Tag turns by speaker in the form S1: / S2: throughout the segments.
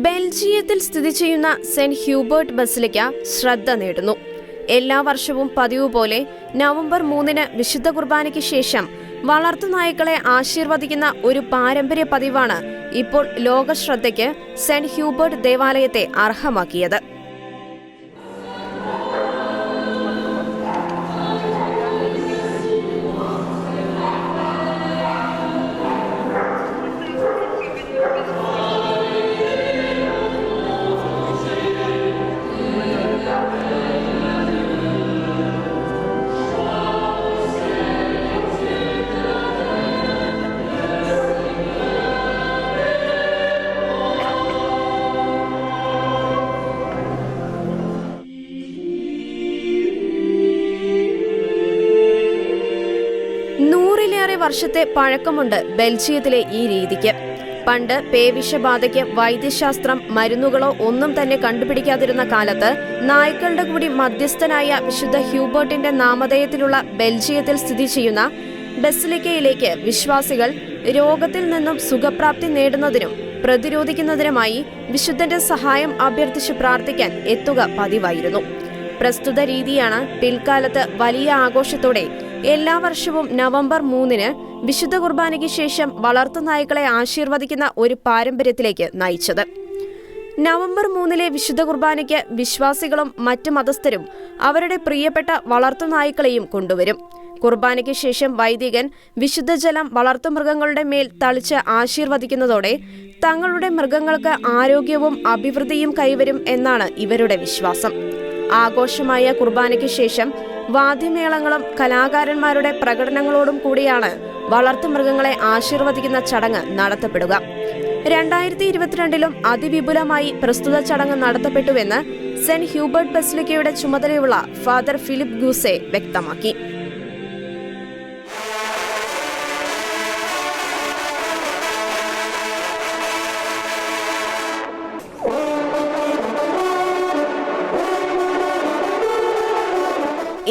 S1: ബെൽജിയത്തിൽ സ്ഥിതി ചെയ്യുന്ന saint Hubert basilica ശ്രദ്ധ നേടുന്നു. എല്ലാ വർഷവും പതിവ് പോലെ നവംബർ 3 വിശുദ്ധ കുർബാനയ്ക്ക് ശേഷം വളർത്തുനായ്ക്കളെ ആശീർവദിക്കുന്ന ഒരു പാരമ്പര്യ പതിവാണ് ഇപ്പോൾ ലോകശ്രദ്ധയ്ക്ക് സെന്റ് ഹ്യൂബർട്ട് ദേവാലയത്തെ അർഹമാക്കിയത്. വർഷത്തെ പഴക്കമുണ്ട് ബെൽജിയത്തിലെ ഈ രീതിക്ക്. പണ്ട് പേവിഷബാധയ്ക്ക് വൈദ്യശാസ്ത്രം മരുന്നുകളോ ഒന്നും തന്നെ കണ്ടുപിടിക്കാതിരുന്ന കാലത്ത് നായ്ക്കളുടെ കൂടി മധ്യസ്ഥനായ വിശുദ്ധ ഹ്യൂബർട്ടിന്റെ നാമധേയത്തിലുള്ള ബെൽജിയത്തിൽ സ്ഥിതി ചെയ്യുന്ന ബസിലിക്കയിലേക്ക് വിശ്വാസികൾ രോഗത്തിൽ നിന്നും സുഖപ്രാപ്തി നേടുന്നതിനും പ്രതിരോധിക്കുന്നതിനുമായി വിശുദ്ധന്റെ സഹായം അഭ്യർത്ഥിച്ച് പ്രാർത്ഥിക്കാൻ എത്തുക പതിവായിരുന്നു. പ്രസ്തുത രീതിയാണ് പിൽക്കാലത്ത് വലിയ ആഘോഷത്തോടെ എല്ലാ വർഷവും നവംബർ 3 വിശുദ്ധ കുർബാനയ്ക്ക് ശേഷം വളർത്തുനായ്ക്കളെ ആശീർവദിക്കുന്ന ഒരു പാരമ്പര്യത്തിലേക്ക് നയിച്ചത്. നവംബർ 3 വിശുദ്ധ കുർബാനയ്ക്ക് വിശ്വാസികളും മറ്റ് മതസ്ഥരും അവരുടെ പ്രിയപ്പെട്ട വളർത്തുനായ്ക്കളെയും കൊണ്ടുവരും. കുർബാനയ്ക്ക് ശേഷം വൈദികൻ വിശുദ്ധജലം വളർത്തുമൃഗങ്ങളുടെ മേൽ തളിച്ച് ആശീർവദിക്കുന്നതോടെ തങ്ങളുടെ മൃഗങ്ങൾക്ക് ആരോഗ്യവും അഭിവൃദ്ധിയും കൈവരും എന്നാണ് ഇവരുടെ വിശ്വാസം. ആഘോഷമായ കുർബാനയ്ക്ക് ശേഷം വാദ്യമേളങ്ങളും കലാകാരന്മാരുടെ പ്രകടനങ്ങളോടും കൂടിയാണ് വളർത്തുമൃഗങ്ങളെ ആശീർവദിക്കുന്ന ചടങ്ങ് നടത്തപ്പെടുക. 2022 അതിവിപുലമായി പ്രസ്തുത ചടങ്ങ് നടത്തപ്പെട്ടുവെന്ന് സെന്റ് ഹ്യൂബർട്ട് ബസിലിക്കയുടെ ചുമതലയുള്ള ഫാദർ ഫിലിപ്പ് ഗൂസെ വ്യക്തമാക്കി.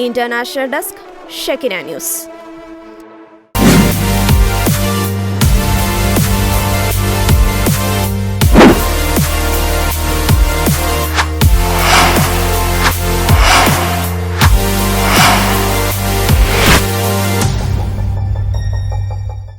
S1: International desk, Shekinah news.